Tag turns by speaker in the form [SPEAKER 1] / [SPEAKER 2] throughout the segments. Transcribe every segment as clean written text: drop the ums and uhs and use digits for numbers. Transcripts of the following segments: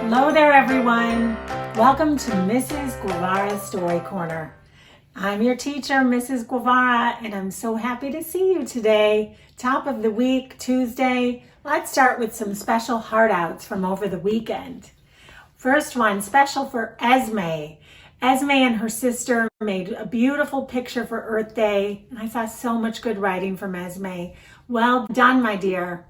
[SPEAKER 1] Hello there, everyone. Welcome to Mrs. Guevara's Story Corner. I'm your teacher, Mrs. Guevara, and I'm so happy to see you today. Top of the week, Tuesday. Let's start with some special heart outs from over the weekend. First one, special for Esme. Esme and her sister made a beautiful picture for Earth Day, and I saw so much good writing from Esme. Well done, my dear.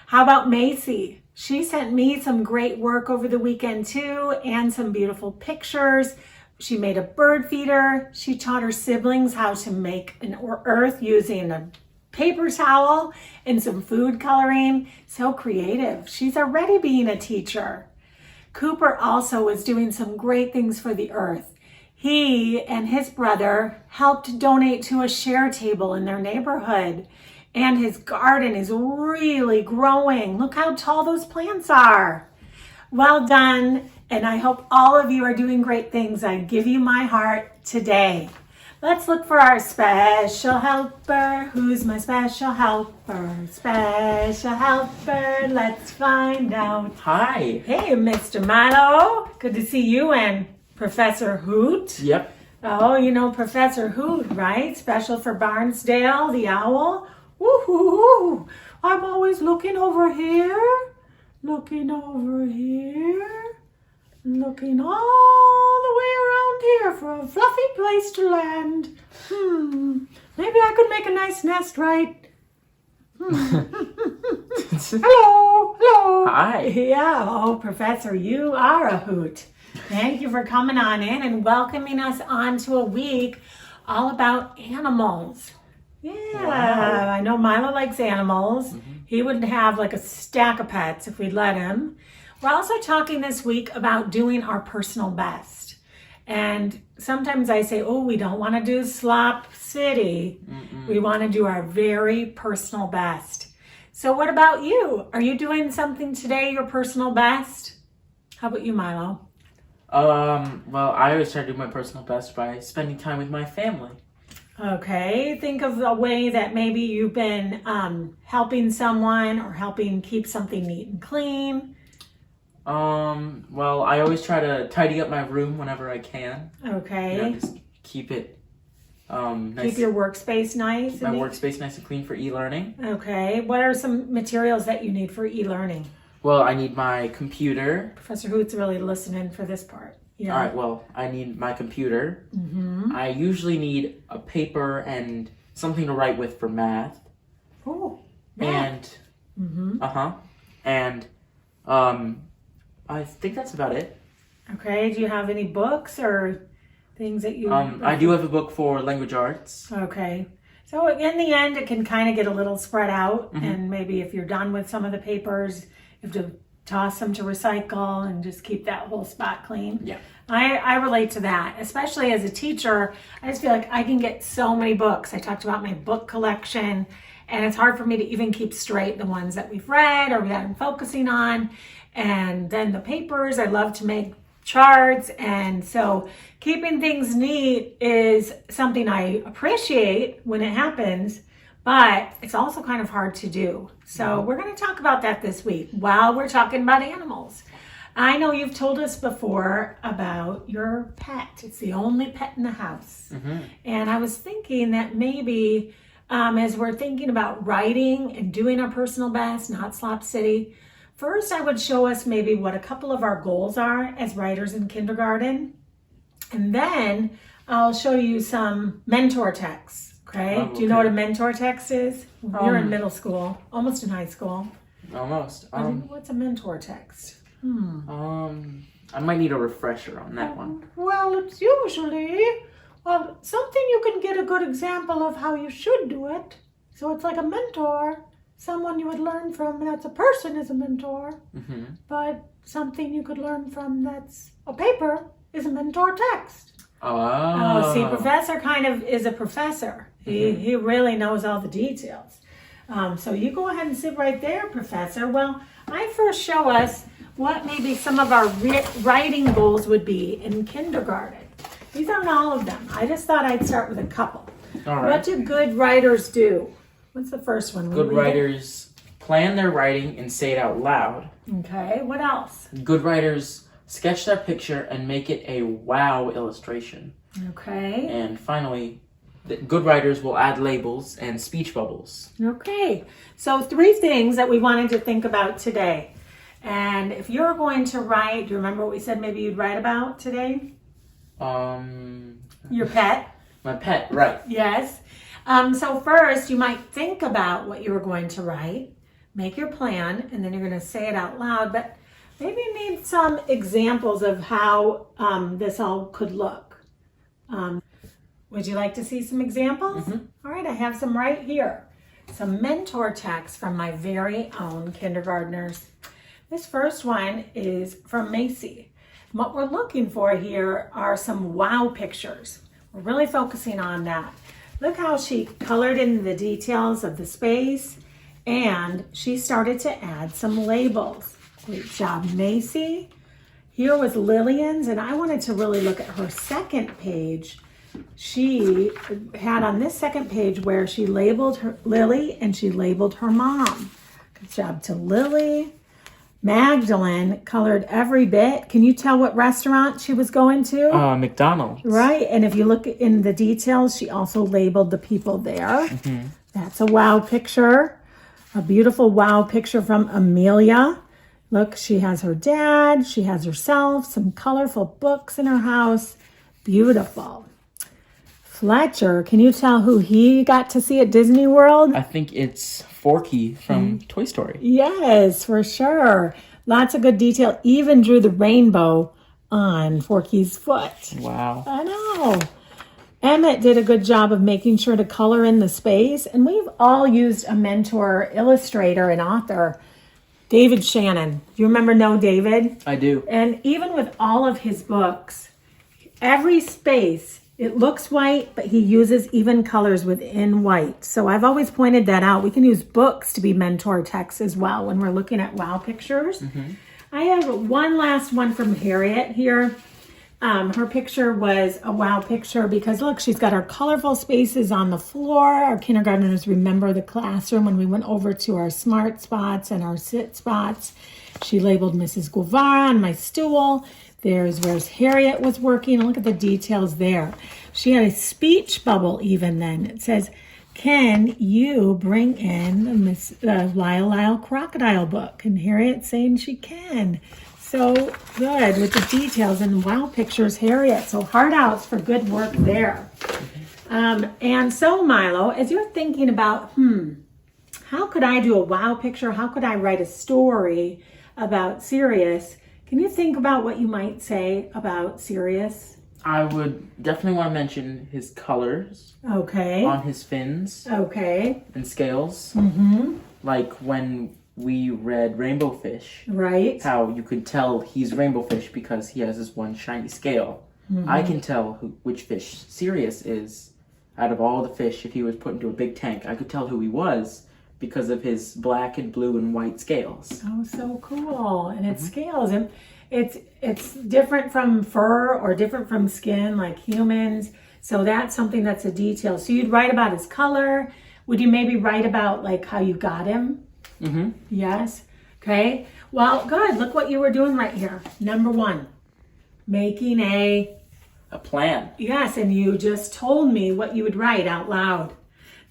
[SPEAKER 1] How about Macy? She sent me some great work over the weekend too, and some beautiful pictures. She made a bird feeder. She taught her siblings how to make an earth using a paper towel and some food coloring. So creative. She's already being a teacher. Cooper also was doing some great things for the earth. He and his brother helped donate to a share table in their neighborhood. And his garden is really growing. Look how tall those plants are. Well done. And I hope all of you are doing great things. I give you my heart today. Let's look for our special helper. Who's my special helper? Special helper. Let's find out.
[SPEAKER 2] Hi.
[SPEAKER 1] Hey, Mr. Milo. Good to see you and Professor Hoot.
[SPEAKER 2] Yep.
[SPEAKER 1] Oh, you know Professor Hoot, right? Special for Barnsdale, the owl. Woohoo! I'm always looking over here, looking over here, looking all the way around here for a fluffy place to land. Maybe I could make a nice nest, right? Hello.
[SPEAKER 2] Hi.
[SPEAKER 1] Yeah, oh, Professor, you are a hoot. Thank you for coming on in and welcoming us onto a week all about animals. Yeah, wow. I know Milo likes animals. He would have like a stack of pets if we'd let him. We're also talking this week about doing our personal best. And sometimes I say, oh, we don't want to do slop city. We want to do our very personal best. So what about you? Are you doing something today, your personal best? How about you, Milo?
[SPEAKER 2] Well, I always try to do my personal best by spending time with my family.
[SPEAKER 1] Okay, think of a way that maybe you've been helping someone or helping keep something neat and clean.
[SPEAKER 2] Well, I always try to tidy up my room whenever I can.
[SPEAKER 1] Okay.
[SPEAKER 2] You know, just keep it nice.
[SPEAKER 1] Keep your workspace nice.
[SPEAKER 2] My workspace nice and clean for e-learning.
[SPEAKER 1] Okay, what are some materials that you need for e-learning?
[SPEAKER 2] Well, I need my computer.
[SPEAKER 1] Professor Hoot's really listening for this part. Yeah.
[SPEAKER 2] All right, well, I need my computer. I usually need a paper and something to write with for math.
[SPEAKER 1] Oh,
[SPEAKER 2] math. And, and, I think that's about it.
[SPEAKER 1] Okay, do you have any books or things that you...
[SPEAKER 2] I do have a book for language arts.
[SPEAKER 1] Okay. So in the end, it can kind of get a little spread out. And maybe if you're done with some of the papers, you have to toss them to recycle and just keep that whole spot clean.
[SPEAKER 2] Yeah.
[SPEAKER 1] I relate to that, especially as a teacher. I just feel like I can get so many books. I talked about my book collection, and it's hard for me to even keep straight the ones that we've read or that I'm focusing on. And then the papers, I love to make charts. And so keeping things neat is something I appreciate when it happens, but it's also kind of hard to do. So we're going to talk about that this week while we're talking about animals. I know you've told us before about your pet. It's the only pet in the house. And I was thinking that maybe as we're thinking about writing and doing our personal best, not Slop City, first I would show us maybe what a couple of our goals are as writers in kindergarten. And then I'll show you some mentor texts. Okay. Do you know what a mentor text is? You're in middle school, almost in high school.
[SPEAKER 2] Almost.
[SPEAKER 1] What's a mentor text?
[SPEAKER 2] I might need a refresher on that one.
[SPEAKER 1] Well, it's usually something you can get a good example of how you should do it. So it's like a mentor, someone you would learn from that's a person is a mentor. But something you could learn from that's a paper is a mentor text. Oh, see, Professor kind of is a professor. He really knows all the details. So you go ahead and sit right there, Professor. Well, I first show us what maybe some of our writing goals would be in kindergarten. These aren't all of them. I just thought I'd start with a couple.
[SPEAKER 2] All right.
[SPEAKER 1] What do good writers do? What's the first one?
[SPEAKER 2] Good writers plan their writing and say it out loud.
[SPEAKER 1] Okay, what else?
[SPEAKER 2] Good writers sketch their picture and make it a wow illustration.
[SPEAKER 1] Okay.
[SPEAKER 2] And finally, the good writers will add labels and speech bubbles.
[SPEAKER 1] Okay, so 3 things that we wanted to think about today. And if you're going to write, do you remember what we said maybe you'd write about today? Your pet.
[SPEAKER 2] My pet, right.
[SPEAKER 1] Yes. So first, you might think about what you were going to write, make your plan, and then you're going to say it out loud. But maybe you need some examples of how this all could look. Would you like to see some examples? All right, I have some right here. Some mentor texts from my very own kindergartners. This first one is from Macy. What we're looking for here are some wow pictures. We're really focusing on that. Look how she colored in the details of the space, and she started to add some labels. Great job, Macy. Here was Lillian's, and I wanted to really look at her second page. She had on this second page where she labeled her Lily and she labeled her mom. Good job to Lily. Magdalene colored every bit. Can you tell what restaurant she was going to?
[SPEAKER 2] McDonald's.
[SPEAKER 1] Right, and if you look in the details, she also labeled the people there. That's a wow picture. A beautiful wow picture from Amelia. Look, she has her dad, she has herself, some colorful books in her house. Beautiful. Fletcher, can you tell who he got to see at Disney World?
[SPEAKER 2] I think it's Forky from Toy Story.
[SPEAKER 1] Yes, for sure. Lots of good detail. Even drew the rainbow on Forky's foot.
[SPEAKER 2] Wow.
[SPEAKER 1] I know. Emmett did a good job of making sure to color in the space. And we've all used a mentor, illustrator, and author, David Shannon. Do you remember Know David?
[SPEAKER 2] I do.
[SPEAKER 1] And even with all of his books, every space, it looks white, but he uses even colors within white. So I've always pointed that out. We can use books to be mentor texts as well when we're looking at wow pictures. I have one last one from Harriet here. Her picture was a wow picture because look, she's got our colorful spaces on the floor. Our kindergartners remember the classroom when we went over to our smart spots and our sit spots. She labeled Mrs. Guevara on my stool. There's where Harriet was working. Look at the details there. She had a speech bubble even then. It says, can you bring in the Lyle Lyle Crocodile book? And Harriet's saying she can. So good with the details and wow pictures, Harriet. So heart outs for good work there. And so Milo, as you're thinking about, how could I do a wow picture? How could I write a story about Sirius? Can you think about what you might say about Sirius?
[SPEAKER 2] I would definitely want to mention his colors.
[SPEAKER 1] Okay.
[SPEAKER 2] On his fins.
[SPEAKER 1] Okay.
[SPEAKER 2] And scales. Like when we read Rainbow Fish.
[SPEAKER 1] Right.
[SPEAKER 2] How you could tell he's Rainbow Fish because he has this one shiny scale. I can tell which fish Sirius is out of all the fish. If he was put into a big tank, I could tell who he was because of his black and blue and white scales.
[SPEAKER 1] Oh, so cool. And it scales. And it's different from fur or different from skin like humans. So that's something that's a detail. So you'd write about his color. Would you maybe write about like how you got him? Yes. Okay. Well, good. Look what you were doing right here. Number 1, making a
[SPEAKER 2] plan.
[SPEAKER 1] Yes. And you just told me what you would write out loud.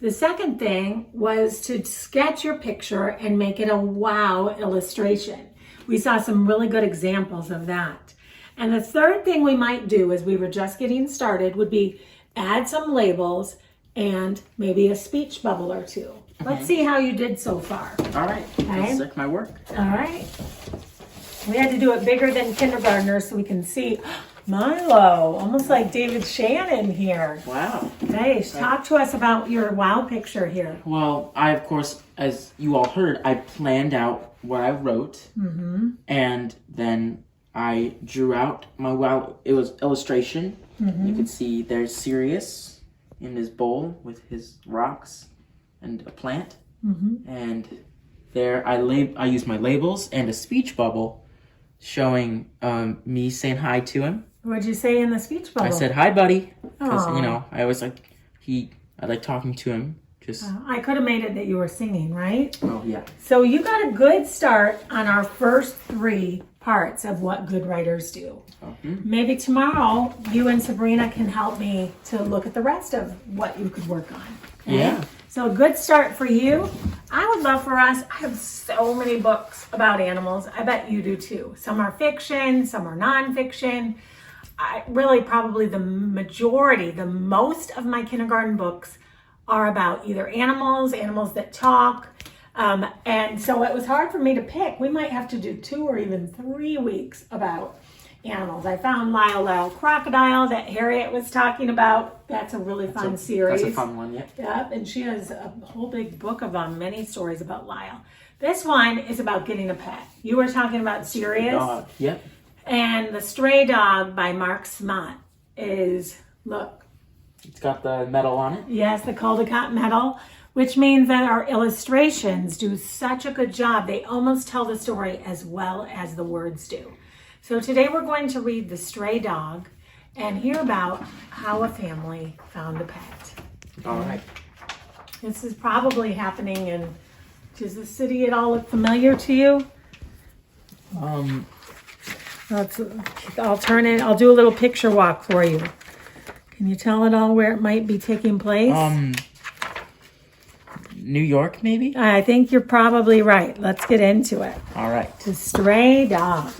[SPEAKER 1] The second thing was to sketch your picture and make it a wow illustration. We saw some really good examples of that. And the third thing we might do as we were just getting started would be add some labels and maybe a speech bubble or 2. Let's see how you did so far.
[SPEAKER 2] All right. Let's check my work.
[SPEAKER 1] All right. We had to do it bigger than kindergartners so we can see. Milo, almost like David Shannon here.
[SPEAKER 2] Wow.
[SPEAKER 1] Hey, talk to us about your wow picture here.
[SPEAKER 2] Well, I, of course, as you all heard, I planned out what I wrote. And then I drew out my wow. It was illustration. You could see there's Sirius in his bowl with his rocks and a plant. And there I used my labels and a speech bubble showing me saying hi to him.
[SPEAKER 1] What'd you say in the speech bubble?
[SPEAKER 2] I said, hi, buddy. Because, I always I like talking to him
[SPEAKER 1] I could have made it that you were singing, right?
[SPEAKER 2] Oh, yeah.
[SPEAKER 1] So you got a good start on our first 3 parts of what good writers do. Maybe tomorrow you and Sabrina can help me to look at the rest of what you could work on. Okay?
[SPEAKER 2] Yeah.
[SPEAKER 1] So a good start for you. I would love for us. I have so many books about animals. I bet you do too. Some are fiction, some are nonfiction. Really probably the majority, the most of my kindergarten books are about either animals that talk. And so it was hard for me to pick. We might have to do 2 or even 3 weeks about animals. I found Lyle Crocodile that Harriet was talking about. That's a really fun series.
[SPEAKER 2] That's a fun one, yeah.
[SPEAKER 1] Yep, and she has a whole big book of many stories about Lyle. This one is about getting a pet. You were talking about Sirius.
[SPEAKER 2] Dog. Yep.
[SPEAKER 1] And The Stray Dog by Mark Smott is, look.
[SPEAKER 2] It's got the medal on it.
[SPEAKER 1] Yes, the Caldecott medal, which means that our illustrations do such a good job. They almost tell the story as well as the words do. So today we're going to read The Stray Dog and hear about how a family found a pet.
[SPEAKER 2] All right.
[SPEAKER 1] This is probably happening in, does the city at all look familiar to you? I'll do a little picture walk for you. Can you tell at all where it might be taking place?
[SPEAKER 2] New York, maybe?
[SPEAKER 1] I think you're probably right. Let's get into it.
[SPEAKER 2] All right.
[SPEAKER 1] The Stray Dog.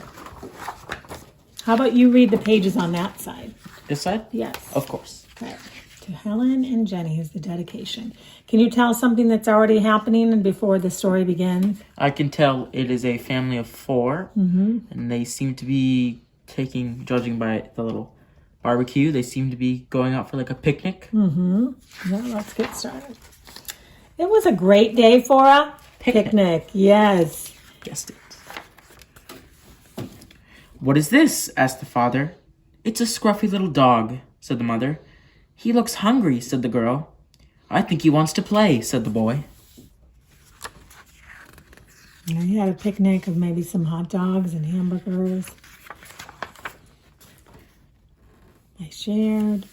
[SPEAKER 1] How about you read the pages on that side?
[SPEAKER 2] This side?
[SPEAKER 1] Yes.
[SPEAKER 2] Of course.
[SPEAKER 1] Right. To Helen and Jenny is the dedication. Can you tell something that's already happening before the story begins?
[SPEAKER 2] I can tell it is a family of 4, and they seem to be judging by the little barbecue, they seem to be going out for like a picnic.
[SPEAKER 1] Yeah, let's get started. It was a great day for a picnic. Yes.
[SPEAKER 2] Guessed it. What is this? Asked the father. It's a scruffy little dog, said the mother. He looks hungry, said the girl. I think he wants to play, said the boy.
[SPEAKER 1] He had a picnic of maybe some hot dogs and hamburgers. They shared.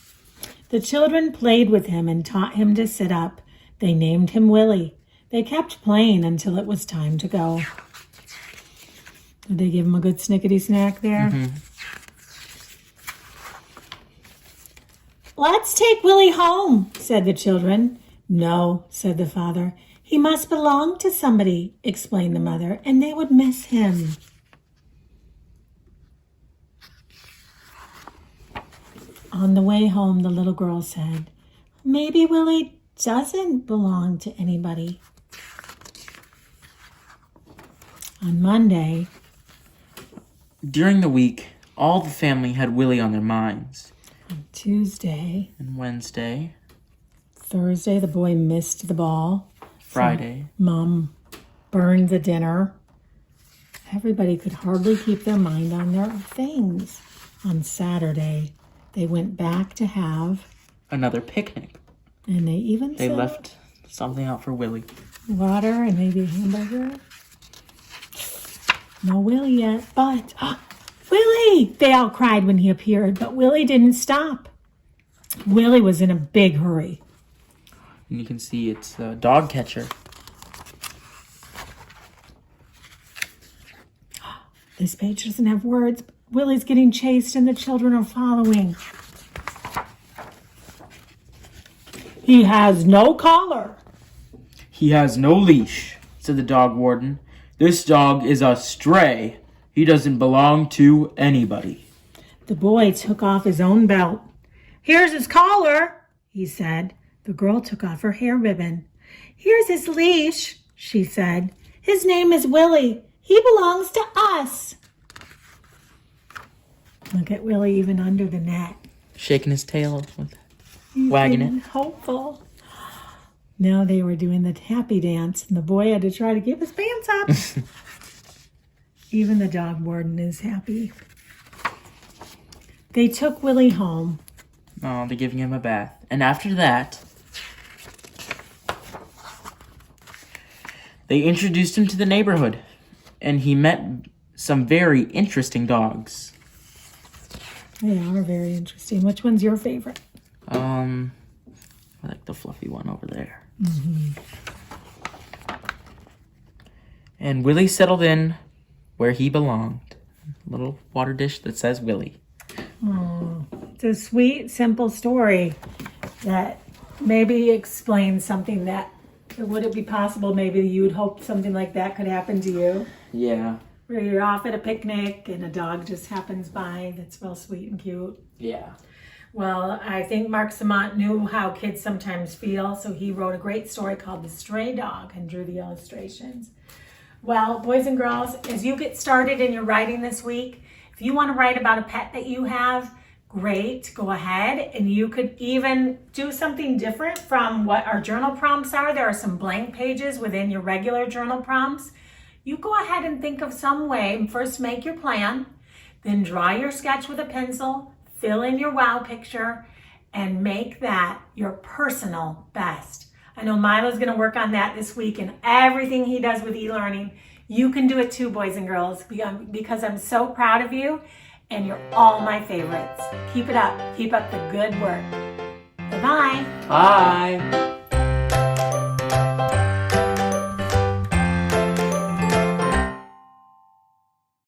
[SPEAKER 1] The children played with him and taught him to sit up. They named him Willie. They kept playing until it was time to go. Did they give him a good snickety snack there? Let's take Willie home, said the children. No, said the father. He must belong to somebody, explained the mother, and they would miss him. On the way home, the little girl said, maybe Willie doesn't belong to anybody. On Monday,
[SPEAKER 2] during the week, all the family had Willie on their minds.
[SPEAKER 1] On Tuesday
[SPEAKER 2] and Wednesday.
[SPEAKER 1] Thursday, the boy missed the ball.
[SPEAKER 2] Friday.
[SPEAKER 1] Mom burned the dinner. Everybody could hardly keep their mind on their things. On Saturday, they went back to have
[SPEAKER 2] another picnic.
[SPEAKER 1] And they
[SPEAKER 2] left something out for Willie.
[SPEAKER 1] Water and maybe a hamburger. No Willie yet, but Willie! They all cried when he appeared, but Willie didn't stop. Willie was in a big hurry.
[SPEAKER 2] And you can see it's a dog catcher.
[SPEAKER 1] This page doesn't have words. Willie's getting chased and the children are following. He has no collar.
[SPEAKER 2] He has no leash, said the dog warden. This dog is a stray. He doesn't belong to anybody.
[SPEAKER 1] The boy took off his own belt. Here's his collar, he said. The girl took off her hair ribbon. Here's his leash, she said. His name is Willie. He belongs to us. Look at Willie even under the net.
[SPEAKER 2] Shaking his tail, wagging it.
[SPEAKER 1] Hopeful. Now they were doing the happy dance, and the boy had to try to keep his pants up. Even the dog warden is happy. They took Willie home.
[SPEAKER 2] Oh, they're giving him a bath. And after that, they introduced him to the neighborhood, and he met some very interesting dogs.
[SPEAKER 1] They are very interesting. Which one's your favorite?
[SPEAKER 2] I like the fluffy one over there. And Willie settled in where he belonged. A little water dish that says Willie.
[SPEAKER 1] Oh, it's a sweet, simple story that maybe explains something that, would it be possible maybe you would hope something like that could happen to you?
[SPEAKER 2] Yeah.
[SPEAKER 1] Where you're off at a picnic and a dog just happens by that's real sweet and cute.
[SPEAKER 2] Yeah.
[SPEAKER 1] Well, I think Mark Samant knew how kids sometimes feel, so he wrote a great story called The Stray Dog and drew the illustrations. Well, boys and girls, as you get started in your writing this week, if you want to write about a pet that you have, great, go ahead. And you could even do something different from what our journal prompts are. There are some blank pages within your regular journal prompts. You go ahead and think of some way. First, make your plan, then draw your sketch with a pencil, fill in your wow picture, and make that your personal best. I know Milo's going to work on that this week and everything he does with e-learning. You can do it too, boys and girls, because I'm so proud of you and you're all my favorites. Keep it up. Keep up the good work. Bye-bye.
[SPEAKER 2] Bye.